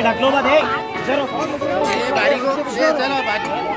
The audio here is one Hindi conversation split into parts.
ढकलो मत है चलो गाड़ी को चलो बेटा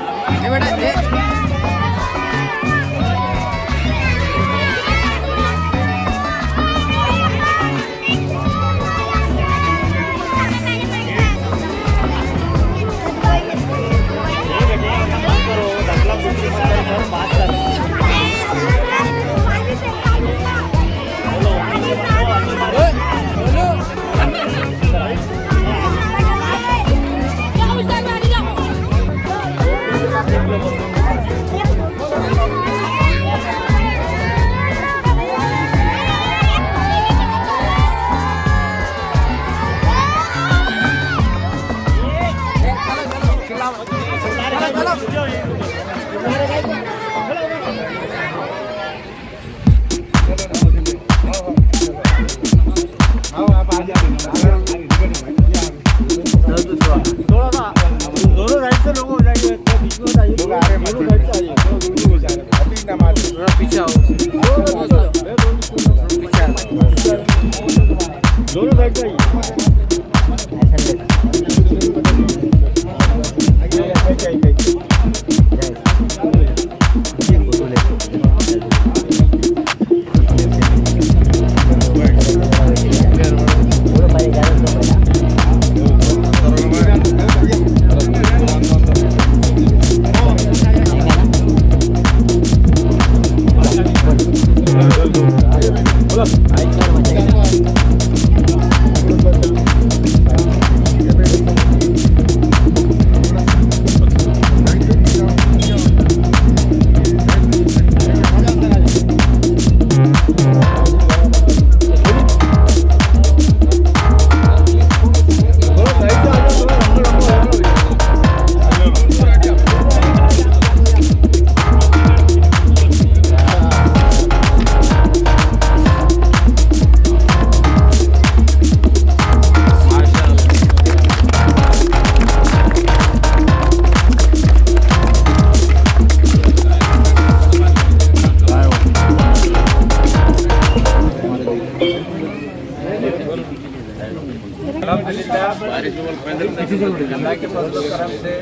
अल्लाह के फजल करम से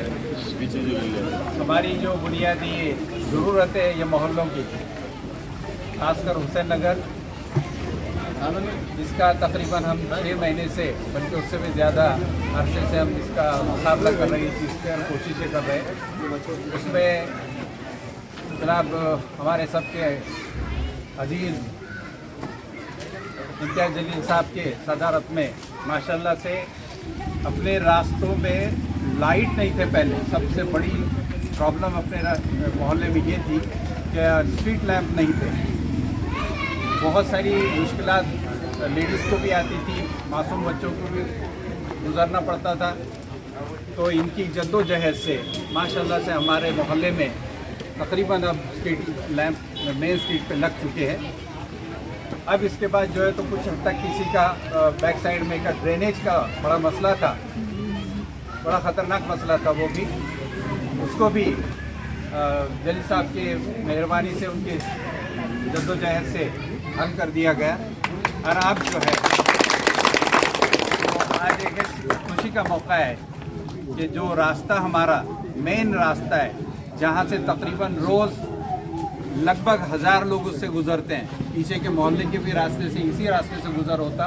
हमारी जो बुनियादी ज़रूरत है ये मोहल्लों की, खासकर हुसैन नगर, इसका तकरीबन हम 6 महीने से बल्कि उससे भी ज़्यादा अरसे से हम इसका मुकाबला कर रहे हैं, चीज़ पर कोशिशें कर रहे हैं। उसमें जनाब हमारे सबके अजीज़ इम्तियाज़ जलील साहब के सदारत में माशाल्लाह से अपने रास्तों में लाइट नहीं थे पहले। सबसे बड़ी प्रॉब्लम अपने मोहल्ले में ये थी कि स्ट्रीट लैंप नहीं थे। बहुत सारी मुश्किलात लेडीज़ को भी आती थी, मासूम बच्चों को भी गुजरना पड़ता था। तो इनकी जद्दोजहद से माशाल्लाह से हमारे मोहल्ले में तकरीबन अब स्ट्रीट लैंप मेन स्ट्रीट पे लग चुके हैं। अब इसके बाद जो है तो कुछ हद तक किसी का बैक साइड में का ड्रेनेज का बड़ा मसला था, बड़ा ख़तरनाक मसला था, वो भी उसको भी जलील साहब के मेहरबानी से उनके जद्दोजहद से हल कर दिया गया। और अब जो है तो आज एक खुशी का मौका है कि जो रास्ता हमारा मेन रास्ता है जहाँ से तकरीबन रोज़ लगभग 1000 लोग उससे गुज़रते हैं, पीछे के मोहल्ले के भी रास्ते से इसी रास्ते से गुज़र होता,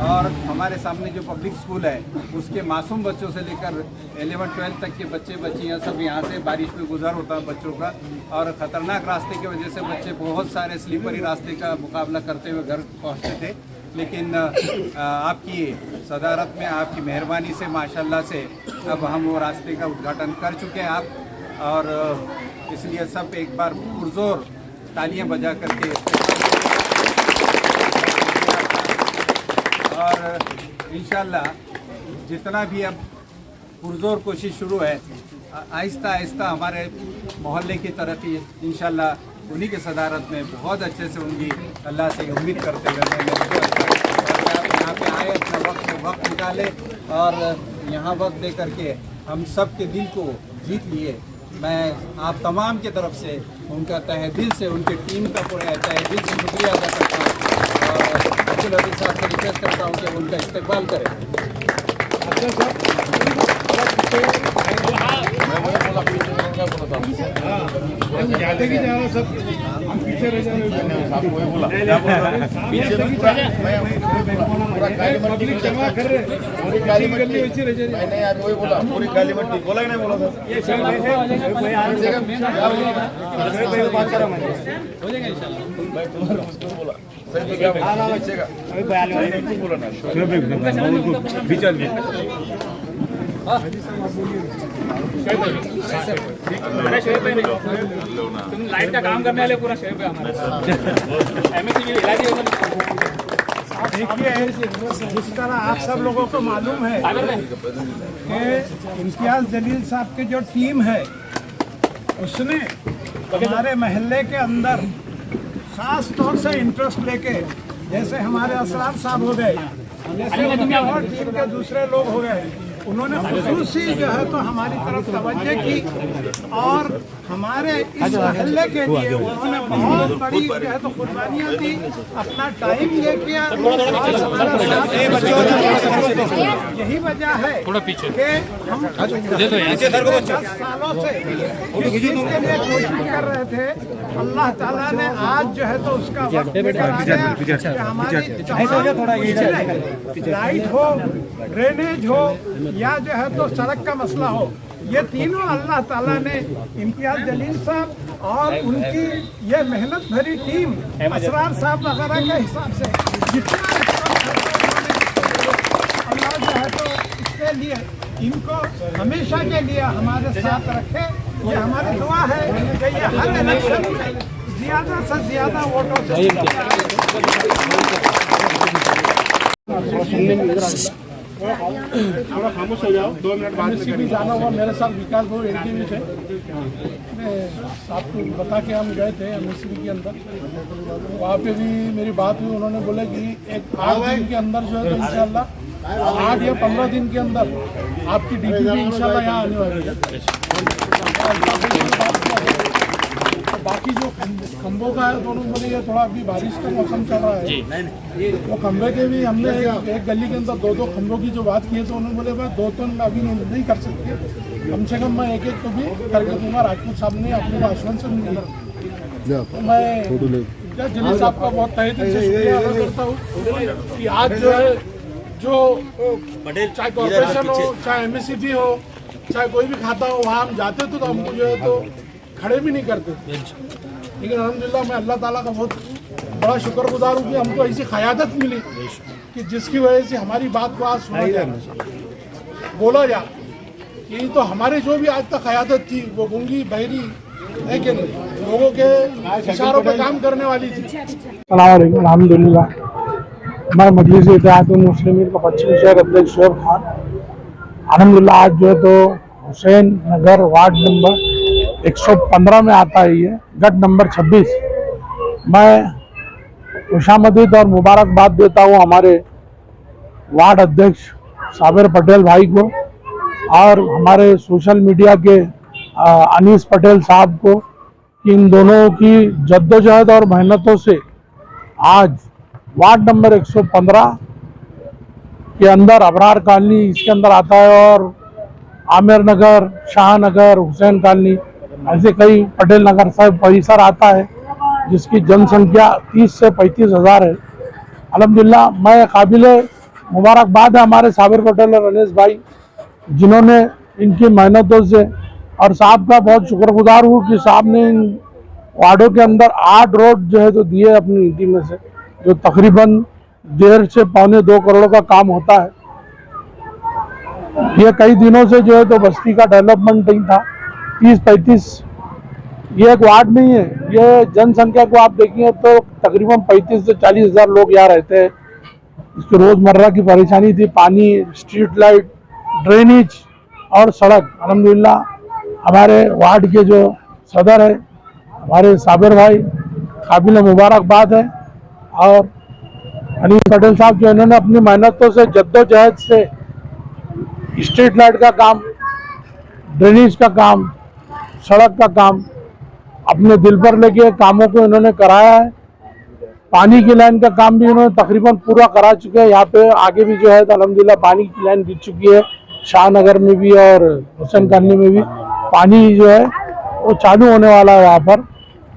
और हमारे सामने जो पब्लिक स्कूल है उसके मासूम बच्चों से लेकर 11-12 तक के बच्चे बच्चियाँ सब यहाँ से बारिश में गुजर होता है बच्चों का, और ख़तरनाक रास्ते की वजह से बच्चे बहुत सारे स्लीपरी रास्ते का मुकाबला करते हुए घर पहुँचते थे। लेकिन आपकी सदारत में, आपकी मेहरबानी से, माशाल्लाह से अब हम वो रास्ते का उद्घाटन कर चुके हैं आप, और इसलिए सब एक बार पुरजोर तालियां बजा करके और इंशाल्लाह जितना भी अब पुरजोर कोशिश शुरू है, आहिस्ता आहिस्ता हमारे मोहल्ले की तरक्की इंशाल्लाह उन्हीं के सदारत में बहुत अच्छे से होंगी। अल्लाह से उम्मीद करते हुए यहाँ पे आए, अपना वक्त निकाले और यहाँ वक्त दे करके हम सब के दिल को जीत लिए। मैं आप तमाम की तरफ से उनका तहे दिल से, उनकी टीम का पूरा तहे दिल से शुक्रिया अदा करता हूँ और अब्दुल हबीब साहब से रिक्वेस्ट करता हूँ कि उनका इस्तेमाल करें। जाते की जा रहा सब, हम पीछे रह जा रहे, पब्लिक जमा कर रहे, पूरी काली मट्टी वैसे रह जा रही। मैंने यार वही बोला, पूरी काली मट्टी बोला कि नहीं बोला था? ये सब बात करा मैंने, हो जाएगा इंशाल्लाह। मैं तुम्हारा उसको बोला सही तो क्या बचेगा? अभी बयान नहीं बोला ना, विचार में तुम लाइट का काम करने वाले पूरा शहर पे हमारे देखिए, जिस तरह आप सब लोगों को मालूम है कि इम्तियाज जलील साहब की जो टीम है उसने हमारे महल्ले के अंदर खास तौर से इंटरेस्ट लेके, जैसे हमारे असरार साहब हो गए, जैसे और टीम के दूसरे लोग हो गए, उन्होंने खुसूसी जो है तो हमारी तरफ तवज्जो की और हमारे इस महल्ले के लिए उन्होंने बहुत बड़ी जो है तो कुर्बानियाँ दी, अपना टाइम ये किया। यही वजह है कि हम 10 सालों से इस चीज़ के लिए कोशिश कर रहे थे। अल्लाह ताला ने आज जो है तो उसका वक्त लेकर आ गया कि हमारी लाइट हो, ड्रेनेज हो या जो है तो सड़क का मसला हो, ये तीनों अल्लाह ताला ने इम्तियाज जलील साहब और उनकी ये मेहनत भरी टीम, असरार साहब वगैरह के हिसाब से जितना अल्लाह जो है तो इसके लिए इनको हमेशा के लिए हमारे साथ रखे। ये हमारी दुआ है कि ये हर इलेक्शन में ज़्यादा से ज़्यादा वोटों से थोड़ा खामोश हो जाओ, 2 मिनट बाद में जाना हुआ। मेरे साथ विकास भाव एडीएम में थे, आपको बता के हम गए थे एमएससीबी के अंदर, वहाँ पे भी मेरी बात हुई। उन्होंने बोले कि एक 8 दिन के अंदर जो है तो इंशाल्लाह 8 या 15 दिन के अंदर आपकी डीपीपी इंशाल्लाह यहाँ आने वाली है। बाकी जो खंभों का है तो उन्होंने बोले ये थोड़ा अभी बारिश का मौसम चल रहा है, वो खंभे के भी हमने एक गली के अंदर 2-2 खंभों की जो बात की है तो उन्होंने बोले भाई 2 तो अभी नहीं कर सकते, कम से कम मैं एक तो भी करके दूंगा। राजपूत साहब ने अपने को आश्वासन दिया, तो मैं जलील साहब का बहुत तहे दिल से शुक्रिया अदा करता हूँ कि आज जो है जो चाहे कॉर्पोरेशन हो, चाहे एमएससीबी हो, चाहे कोई भी खाता हो, वहाँ हम जाते तो हमको जो है तो खड़े भी नहीं करते। लेकिन अल्हम्दुलिल्लाह मैं अल्लाह ताला का बहुत बड़ा शुक्रगुजार हूँ कि हमको ऐसी क़यादत मिली कि जिसकी वजह से हमारी बात को आज सुना जाए, बोला जाए। यही तो हमारे जो भी आज तक क़यादत थी वो गूंगी बहरी है कि नहीं, लोगों के इशारों पर काम करने वाली थी। अल्हम्दुलिल्लाह मैं मजलिस इत्तेहाद मुस्लिमीन का पश्चिमी शहर अध्यक्ष शोएब खान, अल्हम्दुलिल्लाह आज जो है तो हुसैन नगर वार्ड नंबर 115 में आता है, ये गट नंबर 26। मैं खुशामदीद और मुबारकबाद देता हूँ हमारे वार्ड अध्यक्ष साबिर पटेल भाई को और हमारे सोशल मीडिया के अनीस पटेल साहब को कि इन दोनों की जद्दोजहद और मेहनतों से आज वार्ड नंबर 115 के अंदर अबरार कॉलोनी इसके अंदर आता है और आमिर नगर, शाहनगर, हुसैन कॉलोनी, ऐसे कई पटेल नगर साहब परिसर आता है जिसकी जनसंख्या 30 से 35 हज़ार है। अल्हम्दुलिल्लाह मैं काबिल मुबारकबाद है हमारे साबिर पटेल और अनीस भाई, जिन्होंने इनकी मेहनतों से, और साहब का बहुत शुक्रगुजार हूँ कि साहब ने इन वार्डों के अंदर 8 रोड जो है तो दिए अपनी नीति में से, जो तकरीबन 1.5 से पौने 2 करोड़ का काम होता है। ये कई दिनों से जो है तो बस्ती का डेवलपमेंट नहीं था। 30-35 ये एक वार्ड नहीं है, ये जनसंख्या को आप देखिए तो तकरीबन 35 से 40 हज़ार लोग यहाँ रहते हैं। इसकी रोज़मर्रा की परेशानी थी, पानी, स्ट्रीट लाइट, ड्रेनेज और सड़क। अल्हम्दुलिल्लाह हमारे वार्ड के जो सदर है हमारे साबिर भाई, काबिल मुबारकबाद है। और अनीस पटेल साहब जो इन्होंने अपनी मेहनतों से, जद्दोजहद से स्ट्रीट लाइट का काम, ड्रेनेज का काम, सड़क का काम अपने दिल पर लेके कामों को इन्होंने कराया है। पानी की लाइन का काम भी इन्होंने तकरीबन पूरा करा चुके हैं। यहाँ पे आगे भी जो है तो अल्हम्दुलिल्लाह पानी की लाइन बिछ चुकी है, शाहनगर में भी और हुसैन कॉलोनी में भी पानी जो है वो चालू होने वाला है यहाँ पर।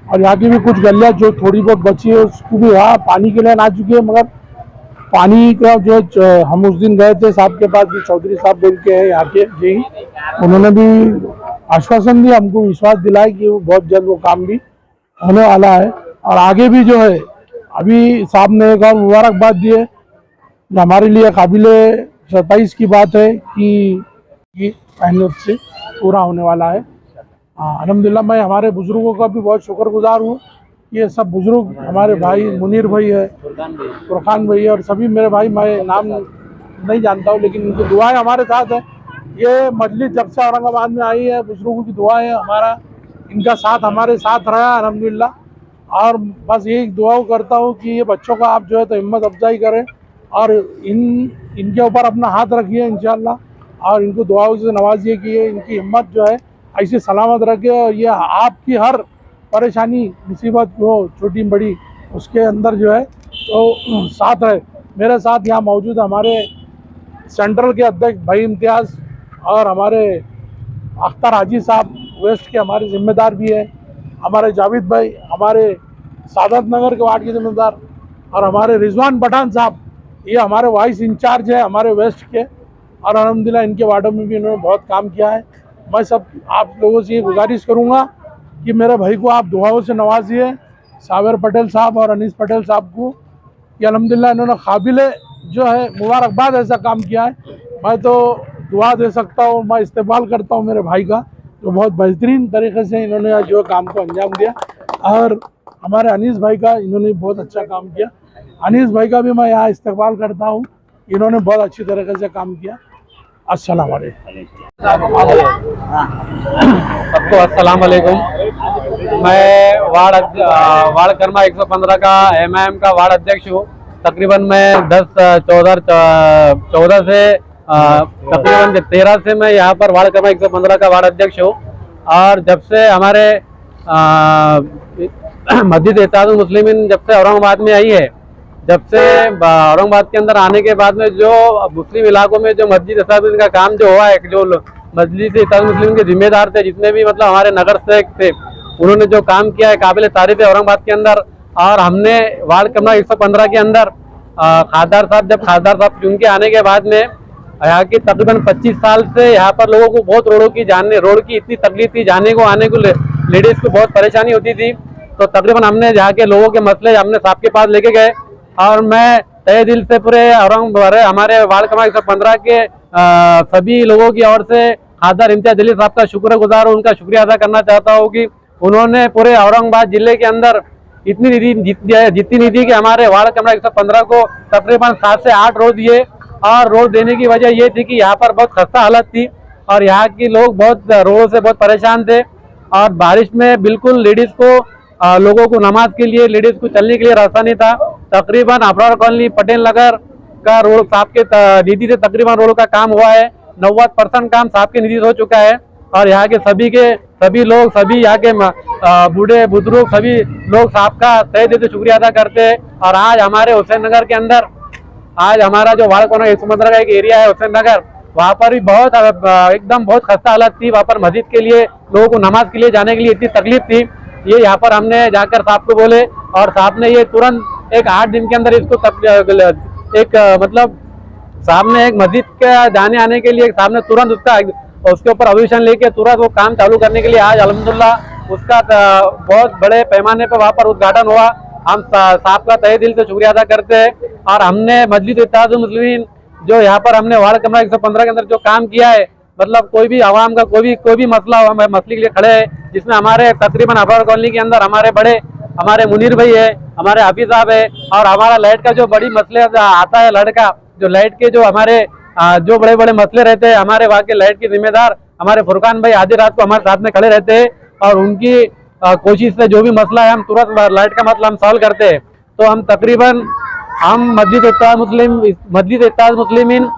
और यहाँ की भी कुछ गलियाँ जो थोड़ी बहुत बची है उसको भी यहाँ पानी की लाइन आ चुकी है। मगर पानी का जो हम उस दिन गए थे साहब के पास, भी चौधरी साहब बोल के हैं यहाँ के जी, उन्होंने भी आश्वासन दिया, हमको विश्वास दिलाया कि वो बहुत जल्द वो काम भी होने वाला है। और आगे भी जो है अभी साहब ने एक और मुबारकबाद दी है, जो हमारे लिए काबिले 27 की बात है कि मेहनत से पूरा होने वाला है। अल्हम्दुलिल्लाह मैं हमारे बुजुर्गों का भी बहुत शुक्रगुजार हूँ। ये सब बुजुर्ग हमारे भाई, मुनीर भाई है, फुरकान भाई है और सभी मेरे भाई, मैं नाम नहीं जानता हूँ लेकिन इनकी दुआएं हमारे साथ है। ये मजलिस जब से औरंगाबाद में आई है, बुजुर्गों की दुआएं है, हमारा इनका साथ हमारे साथ रहा अल्हम्दुलिल्लाह। और बस यही दुआ करता हूँ कि ये बच्चों का आप जो है तो हिम्मत अफजाई करें और इनके ऊपर अपना हाथ रखिए इंशाअल्लाह, और इनको दुआओं से नवाजिए कि ये इनकी हिम्मत जो है ऐसे सलामत रखे और ये आपकी हर परेशानी, मुसीबत हो छोटी बड़ी, उसके अंदर जो है तो साथ रहे। मेरे साथ यहाँ मौजूद हमारे सेंट्रल के अध्यक्ष भाई इम्तियाज़ और हमारे अख्तर हाजी साहब वेस्ट के हमारे जिम्मेदार भी है, हमारे जावेद भाई, हमारे सादत नगर के वार्ड के जिम्मेदार, और हमारे रिजवान पठान साहब, ये हमारे वाइस इंचार्ज है हमारे वेस्ट के। और अल्हम्दुलिल्लाह इनके वार्डों में भी इन्होंने बहुत काम किया है। मैं सब आप लोगों से ये गुजारिश करूँगा कि मेरे भाई को आप दुआओं से नवाजिए, साबिर पटेल साहब और अनीस पटेल साहब को, कि अल्हम्दुलिल्लाह इन्होंने काबिल जो है मुबारकबाद ऐसा काम किया है। मैं तो दुआ दे सकता हूँ, मैं इस्तेमाल करता हूँ मेरे भाई का, जो बहुत बेहतरीन तरीके से इन्होंने जो काम को अंजाम दिया। और हमारे अनीस भाई का इन्होंने बहुत अच्छा काम किया। अनीस भाई का भी मैं यहाँ इस्तेमाल करता हूँ, इन्होंने बहुत अच्छी तरीके से काम किया। अस्सलाम वालेकुम। सबको अस्सलाम वालेकुम। मैं वार्ड क्रमांक 115 का एमआईएम का वार्ड अध्यक्ष हूँ। तकरीबन मैं 14 से तकरीबन 13 से मैं यहाँ पर वार्ड क्रमांक 115 का वार्ड अध्यक्ष हूँ। और जब से हमारे मस्जिद इत्तेहादुल मुस्लिमीन जब से औरंगाबाद में आई है, जब से औरंगाबाद के अंदर आने के बाद में जो मुस्लिम इलाकों में जो मस्जिद इत्तेहादुल का काम जो हुआ है, जो मस्जिद इत्तेहादुल मुस्लिमीन के जिम्मेदार थे, जितने भी मतलब हमारे नगर सेवक थे, उन्होंने जो काम किया है काबिल तारीफ है औरंगाबाद के अंदर। और हमने वार्ड क्रमांक 115 के अंदर खासदार साहब चुन के आने के बाद में यहाँ की तकरीबन 25 साल से यहाँ पर लोगों को बहुत रोड की इतनी तकलीफ थी, जाने को आने को लेडीज को बहुत परेशानी होती थी। तो तकरीबन हमने यहाँ के लोगों के मसले हमने साहब के पास लेके गए। और मैं तहे दिल से पूरे हमारे वार्ड क्रमांक 115 के सभी लोगों की ओर से खासदार इम्तियाज अली साहब का शुक्रगुजार हूँ, उनका शुक्रिया अदा करना चाहता हूँ कि उन्होंने पूरे औरंगाबाद जिले के अंदर इतनी निधि जितनी निधि कि हमारे वार्ड क्रमांक 115 को तकरीबन 7 से 8 रोड दिए। और रोड देने की वजह ये थी कि यहाँ पर बहुत खस्ता हालत थी और यहाँ के लोग बहुत रोडों से बहुत परेशान थे। और बारिश में बिल्कुल लेडीज को लोगों को नमाज के लिए, लेडीज को चलने के लिए रास्ता नहीं था। तकरीबन अफरार कॉलोनी, पटेल नगर का रोड साहब के निधि से तकरीबन रोड का काम हुआ है। 90% काम साहब के निधि से हो चुका है। और यहाँ के सभी लोग, सभी यहाँ के बूढ़े बुजुर्ग, सभी लोग साहब का तहे दिल से शुक्रिया अदा करते हैं। और आज हमारे हुसैन नगर के अंदर, आज हमारा जो वार्ड क्रमांक 115 का एक एरिया है हुसैन नगर, वहाँ पर भी बहुत एकदम बहुत खस्ता हालत थी। वहाँ पर मस्जिद के लिए, लोगों को नमाज के लिए जाने के लिए इतनी तकलीफ थी। ये यहाँ पर हमने जाकर साहब को बोले और साहब ने ये तुरंत एक 8 दिन के अंदर इसको मतलब सामने एक मस्जिद के जाने आने के लिए सामने तुरंत उसके ऊपर अभिशन लेके तुरंत वो काम चालू करने के लिए आज अल्हम्दुलिल्लाह उसका बहुत बड़े पैमाने पर वहाँ पर उद्घाटन हुआ। हम साहब का तहे दिल से शुक्रिया अदा करते हैं। और हमने मजलिस इत्तेहादुल मुस्लिमीन जो यहाँ पर हमने वार्ड क्रमांक 115 के अंदर जो काम किया है, मतलब कोई भी आवाम का कोई भी मसला हो, हम मसले के लिए खड़े हैं। जिसमें हमारे तकरीबन अफर कॉलोनी के अंदर हमारे मुनीर भाई है, हमारे हाफिज साहब है, और हमारा लाइट का जो बड़ी मसले आता है, लड़का जो लाइट के जो हमारे जो बड़े बड़े मसले रहते हैं, हमारे वहाँ के लाइट के जिम्मेदार हमारे फुरकान भाई आधी रात को हमारे साथ में खड़े रहते हैं और उनकी कोशिश से जो भी मसला है हम तुरंत लाइट का मसला हम सॉल्व करते हैं। तो हम तकरीबन मस्जिद इत्तेहादुल मुस्लिमीन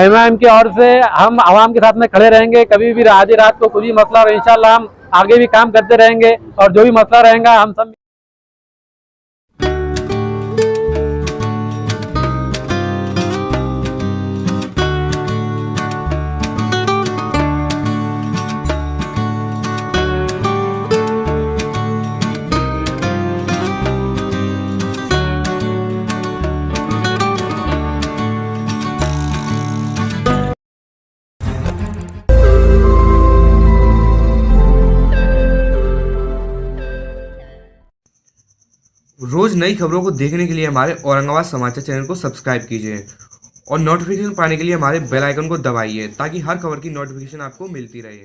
MIM की ओर से हम आवाम के साथ में खड़े रहेंगे। कभी भी आधी रात को कोई मसला हो, इंशाल्लाह हम आगे भी काम करते रहेंगे और जो भी मसला रहेगा हम सब रोज नई खबरों को देखने के लिए हमारे औरंगाबाद समाचार चैनल को सब्सक्राइब कीजिए और नोटिफिकेशन पाने के लिए हमारे बेल आइकन को दबाइए ताकि हर खबर की नोटिफिकेशन आपको मिलती रहे।